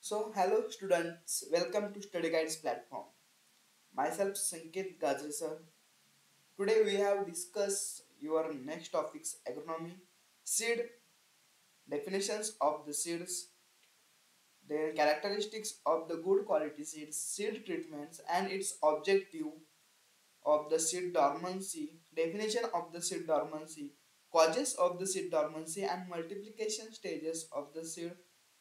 So, hello students, welcome to Study Guides platform. Myself Sanket Gajre sir. Today we have discussed your next topics agronomy, seed, definitions of the seeds, their characteristics of the good quality seeds, seed treatments and its objective of the seed dormancy, definition of the seed dormancy, causes of the seed dormancy and multiplication stages of the seed.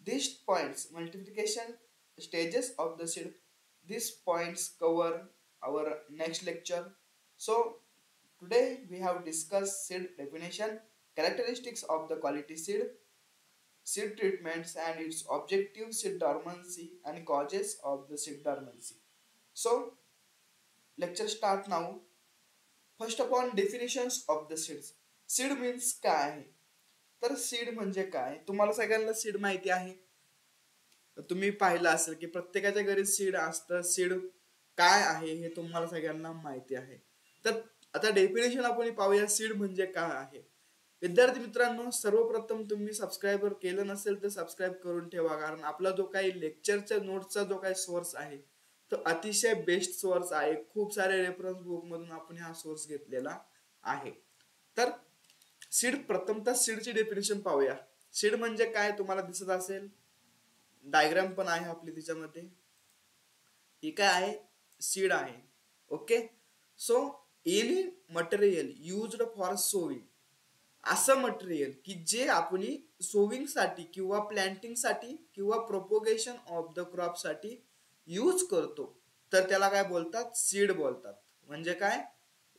These points, multiplication stages of the seed, these points cover our next lecture. So today we have discussed seed definition, characteristics of the quality seed, seed treatments and its objective, seed dormancy and causes of the seed dormancy. So lecture start now. First upon definitions of the seeds. Seed means काय आहे? तर seed म्हणजे काय? तुम्हाला सगळ्यांना seed माहिती आहे. तुम्ही पाहिलं असेल की प्रत्येकाच्या घरी सीड असतं. सीड काय आहे हे तुम्हाला सगळ्यांना माहिती आहे. तर आता डेफिनेशन आपण पाहूया सीड म्हणजे काय आहे. विद्यार्थी मित्रांनो, सर्वप्रथम तुम्ही सबस्क्राईबर केलं नसेल तर सबस्क्राईब करून ठेवा, कारण आपला जो काही लेक्चरच्या नोट्सचा जो काही सोर्स आहे तो अतिशय बेस्ट सोर्स आहे. खूप सारे रेफरन्स बुक मधून आपण हा सोर्स घेतलेला आहे. तर सीड, प्रथमतः सीडची डेफिनेशन पाहूया. सीड म्हणजे काय तुम्हाला दिसत असेल, डायग्राम पण आहे आपली त्याच्यामध्ये. ही काय आहे? सीड आहे. Okay. So any material used for sowing, असं मटेरियल की जे आपण सोविंग साठी किंवा प्लांटिंग साठी किंवा प्रोपोगेशन ऑफ द क्रॉप साठी यूज करतो, तर त्याला काय बोलतात? सीड बोलतात. म्हणजे काय?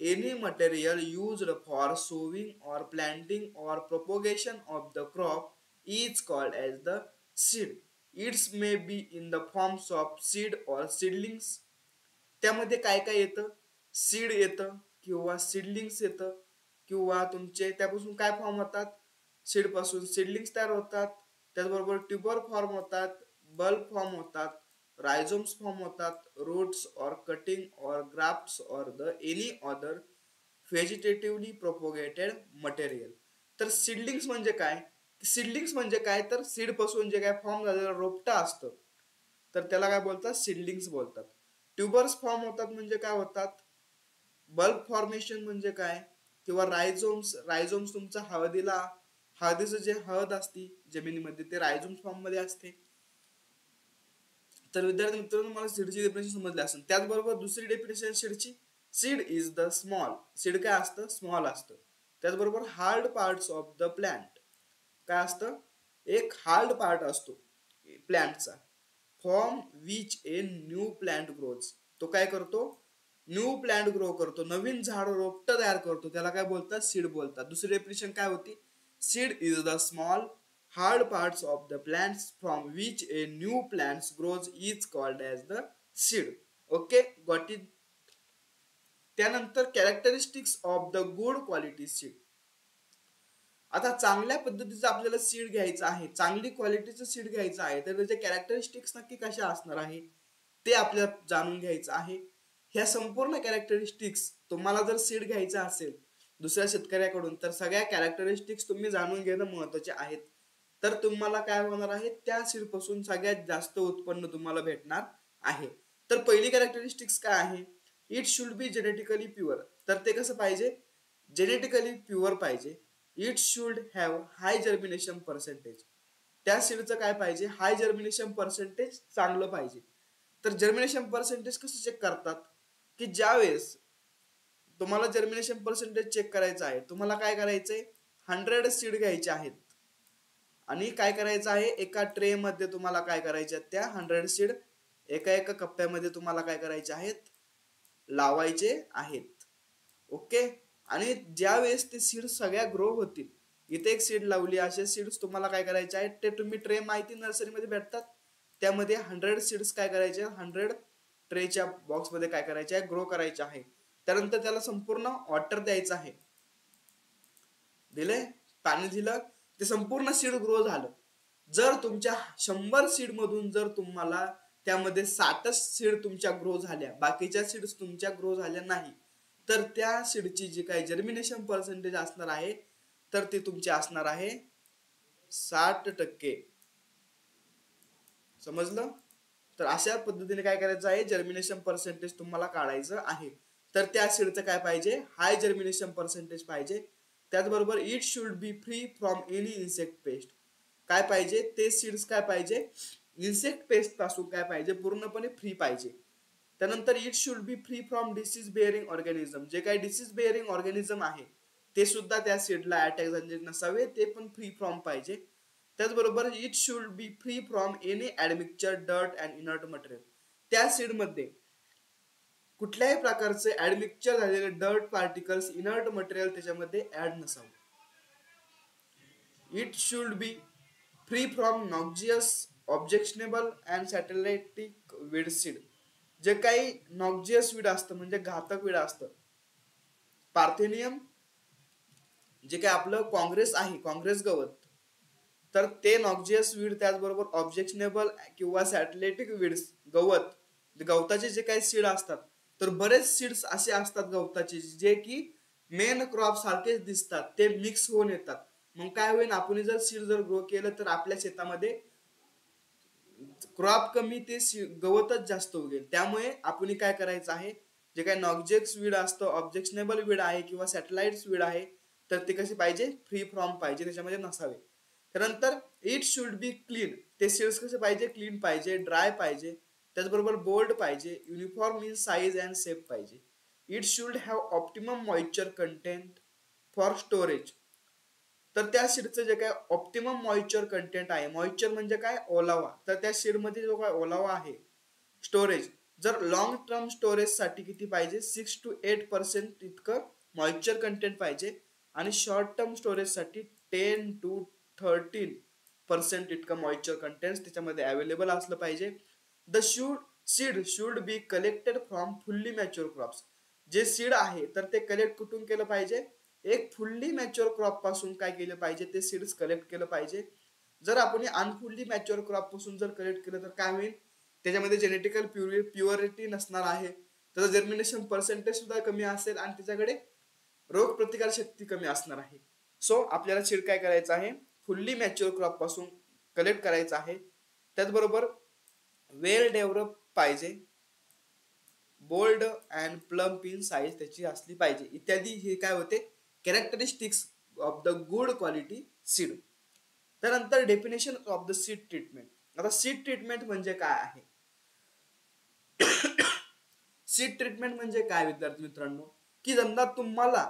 Any material used for sowing or planting or propagation of the crop is called as the seed. It's may be in the forms of seed or seedlings. त्यामध्ये काय काय येतं? सीड येतं किंवा सीडलिंग्स येतं किंवा तुमचे त्यापासून काय फॉर्म होतात? सीड पासून सीडलिंग्स तयार होतात. त्याचबरोबर ट्यूबर फॉर्म होतात, बल्ब फॉर्म होतात, रायझोम्स फॉर्म होतात, रूट्स और कटिंग और ग्राफ्ट्स और the any other vegetatively propagated material. तर सीडलिंग्स म्हणजे काय? सीडलिंग्स म्हणजे काय? तर सीड पासून जे काय फॉर्म झालेलं रोपटा असतं तर त्याला काय बोलतात? सीडलिंग्स बोलतात. ट्यूबर्स फॉर्म होतात म्हणजे काय होतात? बल्ब फॉर्मेशन म्हणजे काय? किंवा रायझोम्स. रायझोम्स तुमचा हळदीचं जे हळद असते जमिनीमध्ये ते रायझोम्स फॉर्म मध्ये असते. तर विद्यार्थी मित्रांनो, मला सीडची डेफिनेशन समजली असेल. त्याचबरोबर दुसरी डेफिनेशन सीडची, seed is the small. Seed काय असतं? स्मॉल असतं. त्याचबरोबर hard parts of the plant. काय असतं? एक हार्ड पार्ट असतो प्लांटचा. From which a new plant grows. तो काय करतो? न्यू प्लांट ग्रो करतो, नवीन झाड रोपट तयार करतो, त्याला काय बोलतात? सीड बोलतात. दुसरी डेफिनेशन काय होती? Seed is the small hard parts of the plants from which a new plant grows is called as the seed. Okay, got it. त्यानंतर characteristics of the good quality seed. आता चांगल्या पद्धतीचं आपल्याला seed घ्यायचं आहे, चांगली क्वालिटीचं सीड घ्यायचं आहे, तर त्याचे कॅरेक्टरिस्टिक्स नक्की कशा असणार आहे ते आपल्याला जाणून घ्यायचं आहे. ह्या संपूर्ण कॅरेक्टरिस्टिक्स तुम्हाला जर सीड घ्यायचं असेल दुसऱ्या शेतकऱ्याकडून, तर सगळ्या कॅरेक्टरिस्टिक्स तुम्ही जाणून घेणं महत्त्वाचे आहेत. तर तुम्हाला काय होणार आहे? त्या सीड पासून सगळ्यात जास्त उत्पन्न तुम्हाला भेटणार आहे. तर पहिली कॅरेक्टरिस्टिक्स काय आहे? It should B genetically pure. तर ते कसं पाहिजे? जेनेटिकली प्युअर पाहिजे. It should have high germination percentage. त्या सीडचं काय पाहिजे? हाय जर्मिनेशन पर्सेंटेज चांगलं पाहिजे. तर जर्मिनेशन पर्सेंटेज कसं चेक करतात? की ज्यावेळेस तुम्हाला जर्मिनेशन पर्सेंटेज चेक करायचं आहे, तुम्हाला काय करायचंय? 100 सीड घ्यायचे आहेत आणि काय करायचं आहे? एका ट्रे मध्ये तुम्हाला काय करायचे? त्या 100 सीड एका एका कप्प्यामध्ये तुम्हाला काय करायचे आहेत? लावायचे आहेत. ओके. आणि ज्या वेळेस ते सीड सगळ्या ग्रो होतील, इथे एक सीड लावली, असे सीड्स तुम्हाला काय करायचे आहेत? ते तुम्ही ट्रे माहिती नर्सरीमध्ये भेटतात, त्यामध्ये 100 सीड्स काय करायचे? 100 ट्रेच्या बॉक्स मध्ये काय करायचे आहे? ग्रो करायचे आहे. त्यानंतर त्याला संपूर्ण वॉटर द्यायचं आहे. दिले, पाणी दिलं, ते संपूर्ण सीड ग्रो झालं. जर तुमच्या 100 सीड मधून जर तुम्हाला त्यामध्ये 60 सीड तुमच्या ग्रो झाल्या, बाकीच्या सीड्स तुमच्या ग्रो झाल्या नाही, तर त्या सीडची जी काही जर्मिनेशन पर्सेंटेज असणार आहे तर ती तुमची असणार आहे 60%. समजलं? तर अशा पद्धतीने काय करायचं आहे, जर्मिनेशन पर्सेंटेज तुम्हाला काढायचं आहे. तर त्या सीडचं काय पाहिजे, हाय जर्मिनेशन पर्सेंटेज पाहिजे. त्याचबरोबर it should be free from any insect paste. काय पाहिजे, ते सीड्स काय पाहिजे, इन्सेक्ट पेस्ट पासून काय पाहिजे, पूर्णपणे फ्री पाहिजे. त्यानंतर it should be free from disease bearing organism. जे काही डिसीज बेअरिंग ऑर्गॅनिझम आहे ते सुद्धा त्या सीडला अटॅक झालेले नसावे, ते पण फ्री फ्रॉम पाहिजे. त्याचबरोबर it should be free from any admixture dirt and inert material. त्या सीड मध्ये कुठल्याही प्रकारचे ऍडमिक्चर झालेले डर्ट पार्टिकल्स, इनर्ट मटेरियल त्याच्यामध्ये ऍड नसावं. It should be free from noxious, objectionable and satellitic weed seed. जे काही नॉक्झियस वीड असतं म्हणजे घातक वीड असतं, पार्थेनियम, जे काही आपलं काँग्रेस आहे, काँग्रेस गवत, तर ते नॉक्झियस वीड, त्याचबरोबर ऑब्जेक्शनेबल किंवा सॅटेलाइटिक वीड्स, गवत, गवताचे जे काही सीड असतात, तर बरेच सीड्स असे असतात गवताचे जे की मेन क्रॉप सारखेच दिसतात, ते मिक्स होऊन येतात. मग काय होईल, आपण जर सीड जर ग्रो केलं तर आपल्या शेतामध्ये क्रॉप कमी, ते गवतच जास्त उगेल. त्यामुळे आपण काय करायचं आहे, जे काही नॉक्झियस वीड असतं, ऑब्जेक्शनेबल वीड आहे किंवा सॅटेलाइट वीड आहे, तर ते कसे पाहिजे, फ्री फ्रॉम पाहिजे, त्याच्यामध्ये नसावे. त्यानंतर इट शुड बी क्लीन. ते सीड्स कसे पाहिजे, क्लीन पाहिजे, ड्राय पाहिजे, त्याचबरोबर बोल्ड पाहिजे, uniform in size and shape पाहिजे. It should have optimum moisture content for storage. तर त्या सीडचं जे काय ऑप्टिमम मॉइश्चर कंटेंट आहे, मॉइश्चर म्हणजे काय, ओलावा, तर त्या सीडमध्ये जो काय ओलावा आहे, स्टोरेज, जर लॉंग टर्म स्टोरेज साठी किती पाहिजे, 6 to 8% इतकं मॉइश्चर कंटेंट पाहिजे. आणि शॉर्ट टर्म स्टोरेज साठी 10 to 13% इतकं मॉइश्चर कंटेंट त्याच्यामध्ये अवेलेबल असलं पाहिजे. The seed should be collected from fully mature crops. जे सीड आहे तर ते कलेक्ट कुठून केलं पाहिजे, एक फुल्ली मॅच्युअर क्रॉप पासून काय केलं पाहिजे, ते सीड्स कलेक्ट केलं पाहिजे. जर आपण अनफुल्ली मॅच्युअर क्रॉप पासून जर कलेक्ट केलं तर काय होईल, त्याच्यामध्ये जेनेटिकल प्युरिटी नसणार आहे, त्याचं जर्मिनेशन पर्सेंटेज सुद्धा कमी असेल आणि त्याच्याकडे रोग प्रतिकार शक्ती कमी असणार आहे. सो आपल्याला सीड काय करायचं आहे, फुल्ली मॅच्युअर क्रॉप पासून कलेक्ट करायचं आहे. त्याचबरोबर वेल डेव्हलप पाहिजे, bold and plump in size त्याची असली पाहिजे, इत्यादी हे काय होते characteristics of the good quality seed. त्यानंतर definition of the seed treatment. आता सीड ट्रीटमेंट म्हणजे काय आहे, सीड ट्रीटमेंट म्हणजे काय विद्यार्थी मित्रांनो, की समजा तुम्हाला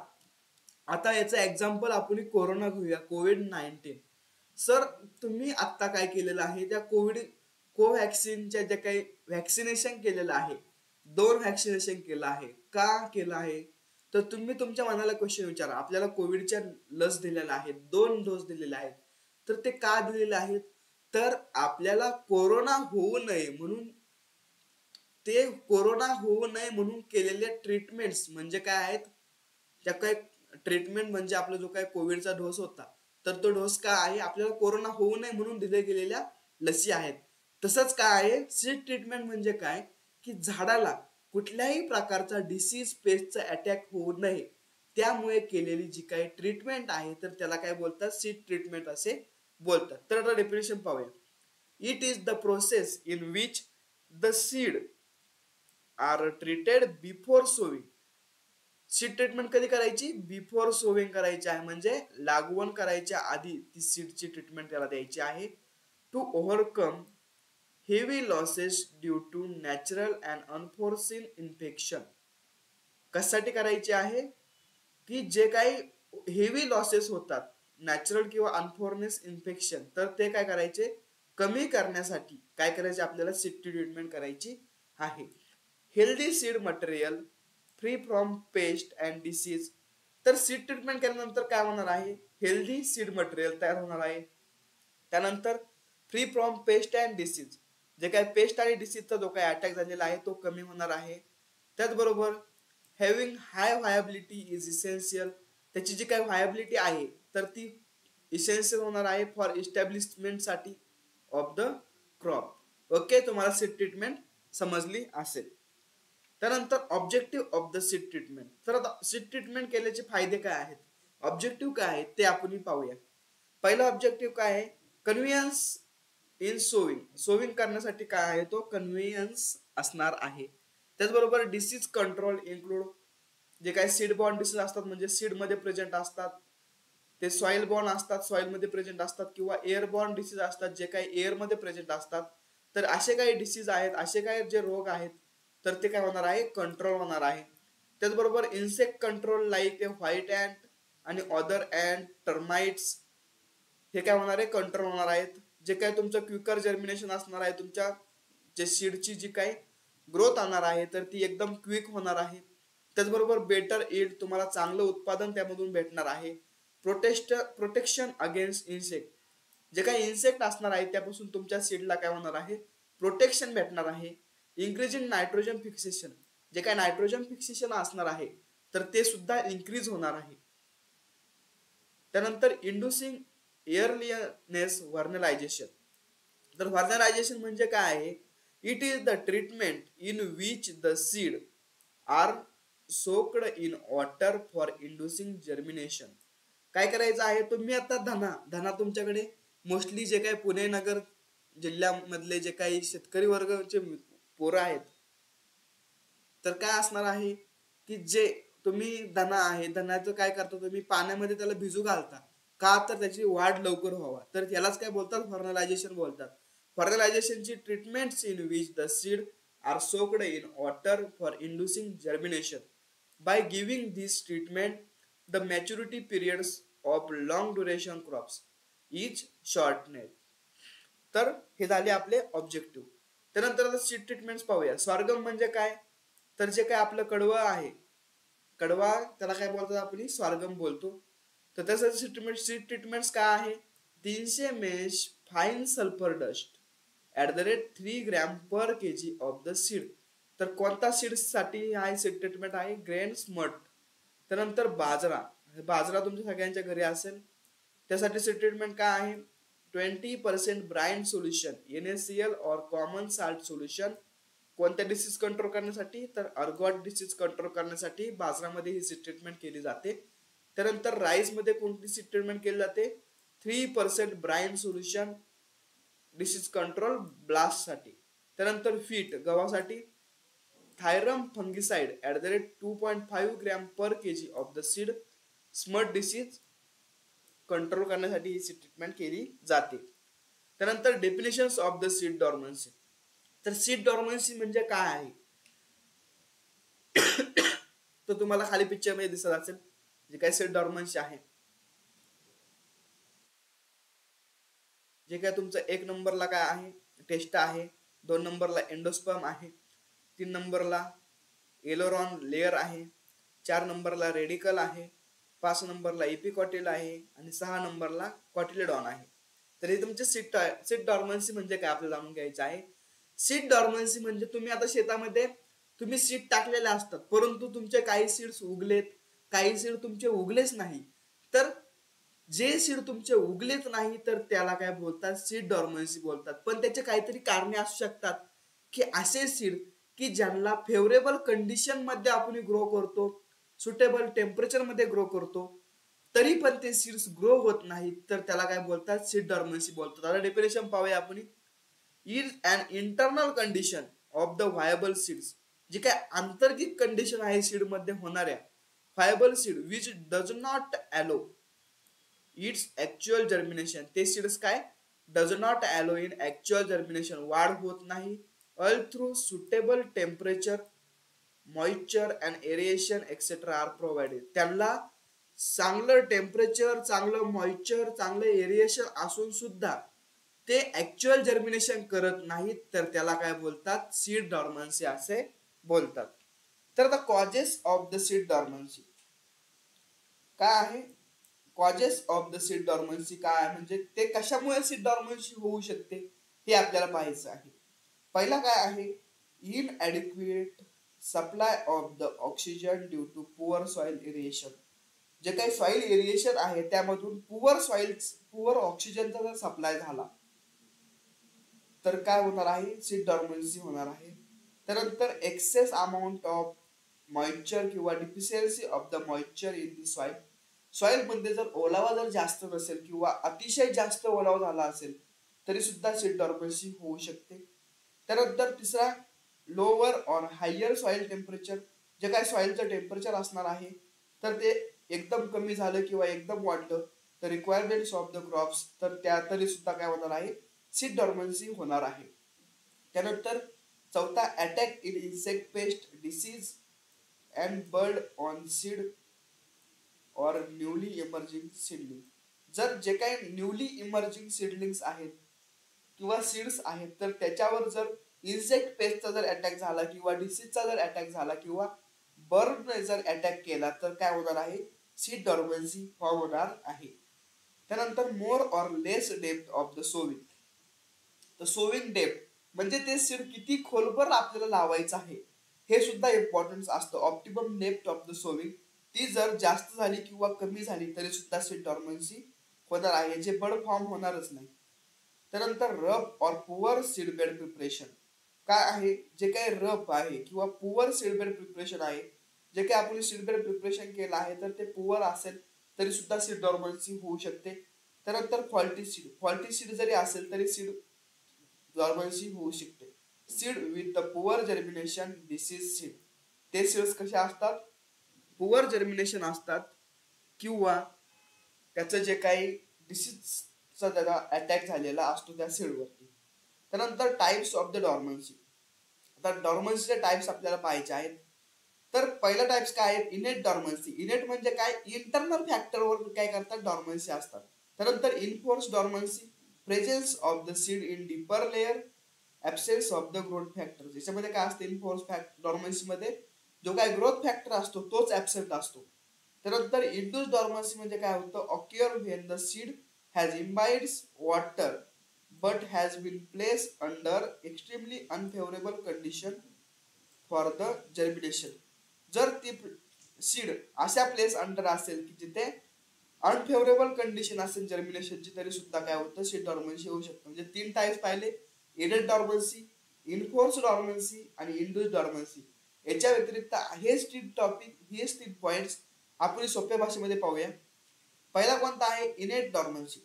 आता याचं एक्झाम्पल आपण कोरोना घेऊया, कोविड-19. सर तुम्ही आता काय केलेलं आहे, त्या कोव्हॅक्सिनच्या जे काही व्हॅक्सिनेशन केलेलं आहे, 2 व्हॅक्सिनेशन केलं आहे, का केलं आहे, तर तुम्ही तुमच्या मनाला क्वेश्चन विचारा, आपल्याला कोविडच्या लस दिलेल्या आहेत, 2 डोस दिलेले आहेत, तर ते का दिलेले आहेत, तर आपल्याला कोरोना होऊ नये म्हणून, ते कोरोना होऊ नये म्हणून केलेले ट्रीटमेंट्स म्हणजे काय आहेत, त्या काय ट्रीटमेंट म्हणजे आपला जो काय कोविडचा डोस होता, तर तो डोस काय आहे, आपल्याला कोरोना होऊ नये म्हणून दिले गेलेल्या लसी आहेत. तसंच काय आहे, सीड ट्रीटमेंट म्हणजे काय, की झाडाला कुठल्याही प्रकारचा डिसीज पेस्टचा अटॅक होऊ नये त्यामुळे केलेली जी काही ट्रीटमेंट आहे, तर त्याला काय बोलतात, सीड ट्रीटमेंट असे बोलतात. तर आता डेफिनेशन पाहूया. It is the process in which the seed are treated before sowing. Seed treatment कधी करायची, बिफोर सोविंग करायची आहे, म्हणजे लागवण करायच्या आधी ती सीडची ट्रीटमेंट त्याला द्यायची आहे. To overcome heavy losses due to natural and unforeseen infection. कशासाठी करायची आहे, की जे काही हेवी लॉसेस होतात, नॅचरल किंवा अनफॉर्नेस इन्फेक्शन, तर ते काय करायचे, कमी करण्यासाठी काय करायचे, आपल्याला सीड ट्रीटमेंट करायची आहे. Healthy seed material free from paste and disease. तर सीड ट्रीटमेंट केल्यानंतर काय होणार आहे, हेल्दी सीड मटेरियल तयार होणार आहे. त्यानंतर free from paste and disease, जे काय पेस्ट आणि डिसीजचा जो काही अटॅक झालेला आहे तो कमी होणार आहे. त्याचबरोबर हॅव्हिंग हाय व्हायबिलिटी इज इसेन्शियल. त्याची जी काही व्हायबिलिटी आहे तर ती इसेन्शियल होणार आहे फॉर इस्टॅब्लिशमेंट साठी ऑफ द क्रॉप. ओके, तुम्हाला सीड ट्रीटमेंट समजली असेल. त्यानंतर objective of the seed treatment. तर आता सीड ट्रीटमेंट केल्याचे फायदे काय आहेत, ऑब्जेक्टिव्ह काय आहेत ते आपण पाहूया. पहिला ऑब्जेक्टिव्ह काय आहे, कन्व्हिनियन्स इन सोविंग करण्यासाठी काय आहे तो कन्व्हियन्स असणार आहे. त्याचबरोबर डिसीज कंट्रोल इन्क्लूड जे काही सीड बॉर्न डिसीज असतात म्हणजे सीड मध्ये प्रेझेंट असतात, ते सॉइल बॉर्न असतात, सॉइल मध्ये प्रेझेंट असतात, किंवा एअर बॉर्न डिसीज असतात जे काही एअर मध्ये प्रेझेंट असतात. तर असे काही डिसीज आहेत, असे काही जे रोग आहेत, तर ते काय होणार आहे कंट्रोल होणार आहे. त्याचबरोबर insect control like white ant आणि अदर अँट टर्माइट्स हे काय होणार आहे कंट्रोल होणार आहेत. जे काय तुमचं क्विकर जर्मिनेशन असणार आहे, तुमच्या जे सीडची जी काही ग्रोथ आणणार आहे तर ती एकदम क्विक होणार आहे. त्याचबरोबर बेटर ईल्ड तुम्हाला चांगलं उत्पादन त्यामधून भेटणार आहे. प्रोटेक्शन अगेन्स्ट इन्सेक्ट जे काही इन्सेक्ट असणार आहे त्यापासून तुमच्या सीडला काय होणार आहे प्रोटेक्शन भेटणार आहे. इन्क्रीजिंग नायट्रोजन फिक्सेशन जे काही नायट्रोजन फिक्सेशन असणार आहे तर ते सुद्धा इन्क्रीज होणार आहे. त्यानंतर इंड्युसिंग एअरलिनेस व्हर्नलायझेशन. तर व्हर्नलायझेशन म्हणजे काय आहे, it is the treatment in which the seed are soaked in water for inducing germination. काय करायचं आहे, तुम्ही आता धना तुमच्याकडे मोस्टली जे काही पुणे नगर जिल्ह्यामधले जे काही शेतकरी वर्गाचे पोरं आहेत तर काय असणार आहे की जे तुम्ही धनाचं काय करता तुम्ही पाण्यामध्ये त्याला भिजू घालता का तर त्याची वाढ लवकर व्हावा, तर यालाच काय बोलतात फर्नलायझेशन बोलतात. फर्नलायझेशनची treatments in which the seed are soaked in water for inducing germination. By giving this treatment the maturity periods of long duration crops is shortened. तर हे झाले आपले ऑब्जेक्टिव्ह. त्यानंतर आता सीड ट्रीटमेंट्स पाहूया. सॉर्गम म्हणजे काय, तर जे काय आपलं कडवा आहे, कडवा त्याला काय बोलतात आपण सॉर्गम बोलतो. तर त्यासाठी सीड ट्रीटमेंट्स काय आहे, 300 mesh fine sulphur dust @3 gram per KG of the seed. तर कोणता सीड साठी हा सीड ट्रीटमेंट आहे, ग्रेन स्मट. त्यानंतर बाजरा तुमच्या सगळ्यांच्या घरी असेल, त्यासाठी सीड ट्रीटमेंट काय आहे, 20% ब्राइन सोल्युशन NaCl और कॉमन साल्ट सोल्युशन. कोणत्या डिसीज कंट्रोल करण्यासाठी, तर अर्गॉट डिसीज कंट्रोल करण्यासाठी बाजरामध्ये ही सीड ट्रीटमेंट केली जाते. त्यानंतर राईस मध्ये कोणती सीड ट्रीटमेंट केली जाते, 3% brine solution disease control blast साठी. त्यानंतर फीट गव्हासाठी thiram fungicide @2.5 gram per KG of the seed smut disease control करण्यासाठी ही सीड ट्रीटमेंट केली जाते. त्यानंतर definitions of the seed dormancy. तर सीड डॉर्मन्सी म्हणजे काय आहे तर तुम्हाला खाली पिक्चर मध्ये दिसत असेल जे काय सीड डॉर्मन्सी आहे. जे काय तुमचं 1 नंबरला काय आहे टेस्टा आहे, 2 नंबरला एंडोस्पर्म आहे, 3 नंबरला एलोरॉन लेयर आहे, 4 नंबरला रेडिकल आहे, 5 नंबरला एपिकॉटिल आहे आणि 6 नंबरला कॉटिलेडॉन आहे. तर हे तुमचे सीड डॉर्मन्सी म्हणजे काय आपल्याला जाणून घ्यायचं आहे. सीड डॉर्मन्सी म्हणजे तुम्ही आता शेतामध्ये तुम्ही सीड टाकलेले असतात परंतु तुमचे काही सीड्स उगलेत, काही सीड तुमचे उगलेच नाही. तर जे सीड तुमचे उगलेच नाही तर त्याला काय बोलतात सीड डॉर्मन्सी बोलतात. पण त्याचे काहीतरी कारणे असू शकतात की असे सीड की ज्यांना फेवरेबल कंडिशन मध्ये आपण ग्रो करतो, सुटेबल टेम्परेचर मध्ये ग्रो करतो, तरी पण ते सीड्स ग्रो होत नाहीत तर त्याला काय बोलतात सीड डॉर्मन्सी बोलतात. आता डेफिनेशन पाहूया आपण. Is an internal condition of the viable seeds. जी काय आंतरिक कंडिशन आहे सीड मध्ये होणाऱ्या viable seed which does not allow its actual germination. ते सीड्स काय does not allow in actual germination, वाढ होत नाही, all through suitable temperature moisture and aeration etcetera are provided. त्यांना चांगलं टेम्परेचर, चांगलं मॉइश्चर, चांगलं एरिएशन असून सुद्धा ते ऍक्च्युअल जर्मिनेशन करत नाहीत तर त्याला काय बोलतात सीड डॉर्मन्सी असे बोलतात. तर आता कॉजेस ऑफ द सीड डॉर्मन्सी काय आहे, कॉजेस ऑफ द सीड डॉर्मन्सी काय आहे म्हणजे ते कशामुळे सीड डॉर्मन्सी होऊ शकते हे आपल्याला पाहायचं आहे. पहिला काय आहे, inadequate supply of the oxygen due to poor soil aeration. जे काही सॉइल एरिएशन आहे त्यामधून पुअर ऑक्सिजनचा जर सप्लाय झाला तर काय होणार आहे सीड डॉर्मन्सी होणार आहे. त्यानंतर एक्सेस अमाऊंट ऑफ मॉइश्चर किंवा deficiency of the moisture in the soil मध्ये जर ओलावा जर जास्त नसेल किंवा अतिशय जास्त ओलावा झाला असेल तरी सुद्धा सीड डॉर्मन्सी होऊ शकते. त्यानंतर तिसरा, lower or higher soil temperature. जे काय सॉइलचं टेम्परेचर असणार आहे तर ते एकदम कमी झालं किंवा एकदम वाढलं तर रिक्वायरमेंट्स ऑफ द क्रॉप्स, तर त्या तरी सुद्धा काय होणार आहे, सीड डॉर्मन्सी होणार आहे. त्यानंतर चौथा, attack in insect paste disease and bird on seed or newly emerging seedling. जर जे काही न्यूली इमर्जिंग सीडलिंग्स आहेत किंवा सीड्स आहेत तर त्याच्यावर जर इन्सेक्ट पेस्टचा जर अटॅक झाला किंवा डिसीजचा जर अटॅक झाला किंवा बर्डने जर अटॅक केला तर काय होणार आहे, सीड डॉर्मन्सी फॉर्म होणार आहे. त्यानंतर more or less depth of the sowing. तर सोविंग डेप्थ म्हणजे ते सीड किती खोलवर आपल्याला लावायचं आहे हे सुद्धा इम्पॉर्टन्स असतं. Optimum depth of the sowing ती जर जास्त झाली किंवा कमी झाली तरी सुद्धा सीड डॉर्मन्सी होणार आहे, जे बड फॉर्म होणारच नाही. त्यानंतर rough or poor seed bed preparation. काय आहे, जे काही रफ आहे किंवा पुअर सीड बेड प्रिपरेशन आहे, जे काही आपण सीड बेड प्रिपरेशन केलं आहे तर ते पुअर असेल तरी सुद्धा सीड डॉर्मन्सी होऊ शकते. त्यानंतर फॉल्टी सीड जरी असेल तरी सीड डॉर्मन्सी होऊ शकते. Seed with the poor germination disease seed. ते सीड्स कसे असतात, पुअर जर्मिनेशन असतात किंवा त्याचं जे काही डिसीजचा त्याला अटॅक झालेला असतो त्या सीडवरती. त्यानंतर टाइप्स ऑफ द डॉर्मन्सी. आता डॉर्मन्सीचे टाइप्स आपल्याला पाहायचे आहेत. तर पहिला टाइप्स काय आहेत, इनेट डॉर्मन्सी. इनेट म्हणजे काय, इंटरनल फॅक्टरवर काय करतात, डॉर्मन्सी असतात. त्यानंतर enforce dormancy, presence of the seed in deeper layer, absence of the growth factor. याच्यामध्ये काय असते, इनफोर्स डॉर्मन्सी मध्ये जो काय ग्रोथ फॅक्टर असतो तोच ऍब्सेंट असतो. त्यानंतर इंड्यूस डॉर्मन्सी म्हणजे काय होतं, occur when the seed has imbibed water but has been placed under extremely unfavorable condition for the germination. जर ती सीड अशा प्लेस अंडर असेल की जिथे अनफेवरेबल कंडिशन असेल जर्मिनेशनची तरी सुद्धा काय होतं, सीड डॉर्मन्सी होऊ शकतं. म्हणजे 3 टाइप्स पाहिले, इनेट डॉर्मन्सी, इनफोर्स डॉर्मन्सी आणि इंड्यूस डॉर्मन्सी. याच्या व्यतिरिक्त हे स्ट्रीट टॉपिक, हे स्ट्रीट पॉइंट्स आपण सोप्या भाषेमध्ये पाहूया. पहिला कोणता आहे, इनेट डॉर्मन्सी.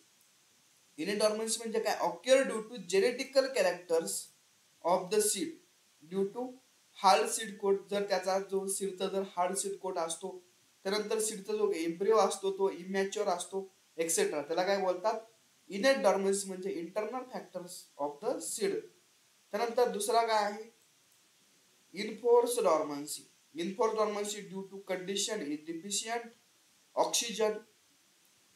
इनेट डॉर्मन्सी म्हणजे काय, occur due to genetical characters of the seed due to hard seed coat. जर त्याचा जो सीडचा जर हार्ड सीड कोट असतो, त्यानंतर सीडचा जो एम्ब्रिओ असतो तो इमॅच्युअर असतो एक्सेट्रा, त्याला काय बोलतात, इनेट डॉर्मन्सी म्हणजे internal factors of the seed. त्यानंतर दुसरा काय आहे, enforce dormancy. Enforce dormancy due to condition is deficient oxygen,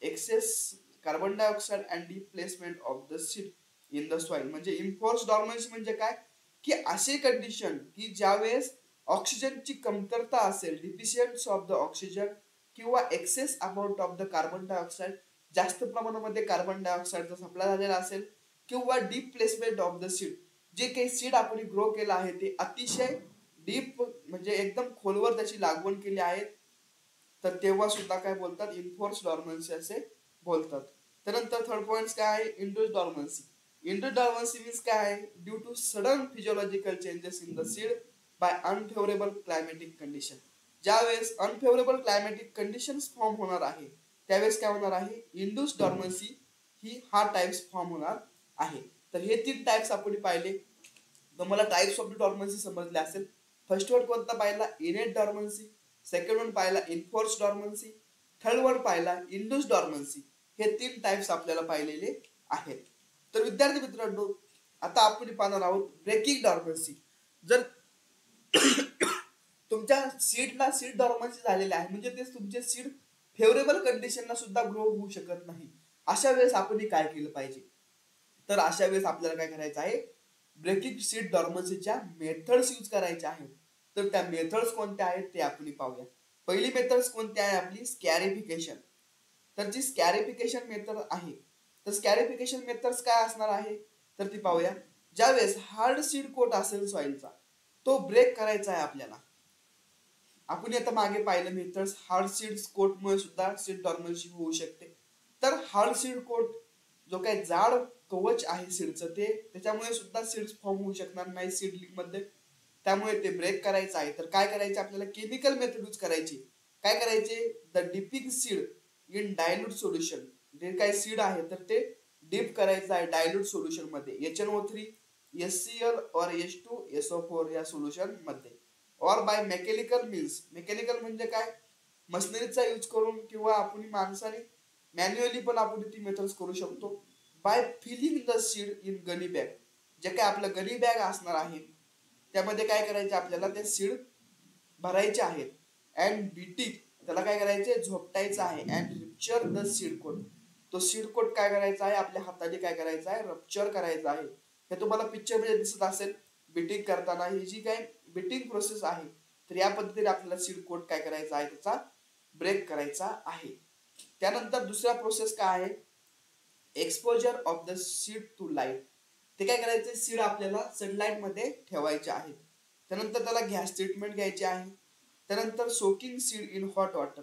excess carbon dioxide and deep placement of the seed in the soil. म्हणजे इनफोर्स डॉर्मन्सी म्हणजे काय, की अशी कंडिशन की ज्यावेळेस ऑक्सिजनची कमतरता असेल, डिफिशियन्स ऑफ द ऑक्सिजन किंवा excess amount of the carbon dioxide, जास्त प्रमाणामध्ये कार्बन डायऑक्साइडचा सप्लाय झालेला असेल किंवा deep placement of the seed. जे काही सीड आपण ग्रो केलं आहे ते अतिशय डीप म्हणजे एकदम खोलवर त्याची लागवड केली आहे, तर तेव्हा सुद्धा काय बोलतात, इनफोर्स डॉर्मन्सी असे बोलतात. त्यानंतर थर्ड पॉइंट काय आहे, induced dormancy. Induced dormancy means काय आहे, due to sudden physiological changes in the seed by unfavourable climatic condition. ज्यावेळेस अनफेवरेबल क्लायमॅटिक कंडिशन्स फॉर्म होणार आहे त्यावेळेस काय होणार आहे, इंड्यूस डॉर्मन्सी ही हा टाइप्स फॉर्म होणार आहे. तर हे 3 टाइप्स आपण पाहिले. तुम्हाला टाइप्स ऑफ द डॉर्मन्सी समजले असेल. फर्स्ट वन कोणता पाहिला, इनेट डॉर्मन्सी. सेकंड वन पाहिला इनफोर्स डॉर्मन्सी. थर्ड वन पाहिला इंड्यूस डॉर्मन्सी. हे 3 टाइप्स आपल्याला पाहिलेले आहेत. तर विद्यार्थी मित्रांनो, आता आपण पाहणार आहोत ब्रेकिंग डॉर्मन्सी. जर तुमच्या सीडला सीड डॉर्मन्सी झालेले आहे म्हणजे ते तुमचे सीड फेवरेबल कंडिशनला सुद्धा ग्रो होऊ शकत नाही, अशा वेळेस आपण काय केलं पाहिजे, तर अशा वेळेस आपल्याला काय करायचं आहे, ब्रेकिंग सीड डॉर्मन्सीच्या मेथड्स यूज करायच्या आहेत. तर त्या मेथड्स कोणत्या आहेत ते आपण पाहूया. पहिली मेथड्स कोणती आहे आपली, स्कॅरिफिकेशन. तर जी स्कॅरिफिकेशन मेथड आहे, तर स्कॅरिफिकेशन मेथड्स काय असणार आहे तर ती पाहूया. ज्यावेळेस हार्ड सीड कोट असेल सॉइलचा तो ब्रेक करायचा आहे आपल्याला. आपण आता मागे पाहिलं मेथड्स, हार्ड सीड कोटमुळे सुद्धा सीड डॉर्मन्सी होऊ शकते. तर हार्ड सीड कोट जो काही जाड कवच आहे सीडचं ते, त्याच्यामुळे सुद्धा सीड्स फॉर्म होऊ शकणार नाही सीडलिंग मध्ये, त्यामुळे ते ब्रेक करायचं आहे. तर काय करायचे आपल्याला, केमिकल मेथड यूज करायची. काय करायचे, the dipping seed in dilute solution. जे काही सीड आहे तर ते डीप करायचा आहे डायल्यूट सोल्युशन मध्ये HNO3 HCl और H2SO4 या सोल्युशन मध्ये, और बाय मेकॅनिकल मीन्स, मेकॅनिकल म्हणजे काय, मशिनरीचा यूज करून किंवा आपण माणसाने मॅन्युअली पण आपण ती मेथड्स करू शकतो. By filling the seed in gunny bag, जे काय आपलं गनी बॅग असणार आहे त्यामध्ये काय करायचे आपल्याला, ते सीड भरायचे आहेत. अँड बीटिंग, त्याला काय करायचे, झोपटायचं आहे. And rupture the seed coat, तो सीड कोट काय करायचा आहे, आपल्या हाताने काय करायचा आहे, रप्चर करायचा आहे. हे तुम्हाला पिक्चर मध्ये दिसत असेल बीटिंग करताना. ही जी काय बीटिंग प्रोसेस आहे, तर या पद्धतीने आपल्याला सीड कोट काय करायचा आहे, त्याचा ब्रेक करायचा आहे. त्यानंतर दुसरा प्रोसेस काय आहे, exposure of the seed to light. ते काय करायचे, सीड आपल्याला सनलाईट मध्ये ठेवायचे आहे. त्यानंतर त्याला गॅस ट्रीटमेंट घ्यायची आहे. त्यानंतर soaking seed in hot water,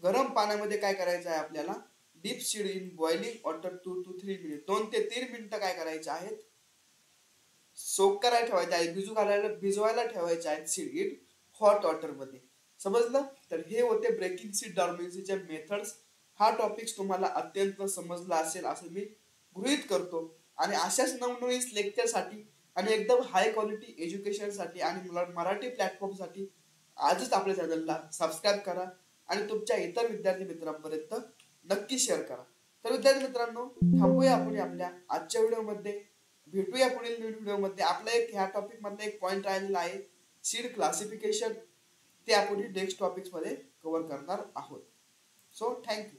गरम पाण्यामध्ये काय करायचं आहे आपल्याला, deep seed in boiling water 2 to 3 minute, 2 ते 3 मिनिटं काय करायचे आहेत, सोक करायला ठेवायचे आहे, भिजवायला ठेवायचे आहेत सीड इन हॉट वॉटर मध्ये. समजलं? तर हे होते ब्रेकिंग सीड डॉर्मन्सीचे मेथड्स. हा टॉपिक तुम्हाला अत्यंत समजला असेल असं मी गृहीत करतो. आणि अशाच नवनवीन लेक्चरसाठी आणि एकदम हाय क्वालिटी एज्युकेशनसाठी आणि मराठी प्लॅटफॉर्मसाठी आजच आपल्या चॅनलला सबस्क्राईब करा आणि तुमच्या इतर विद्यार्थी मित्रांपर्यंत नक्की शेअर करा. तर विद्यार्थी मित्रांनो, थांबूया आपण आपल्या आजच्या व्हिडिओमध्ये. भेटूया पुढील व्हिडिओमध्ये. आपला एक ह्या टॉपिक मधला एक पॉइंट राहिलेला आहे, सीड क्लासिफिकेशन. ते आपण नेक्स्ट टॉपिक्स मध्ये कव्हर करणार आहोत. So thank you.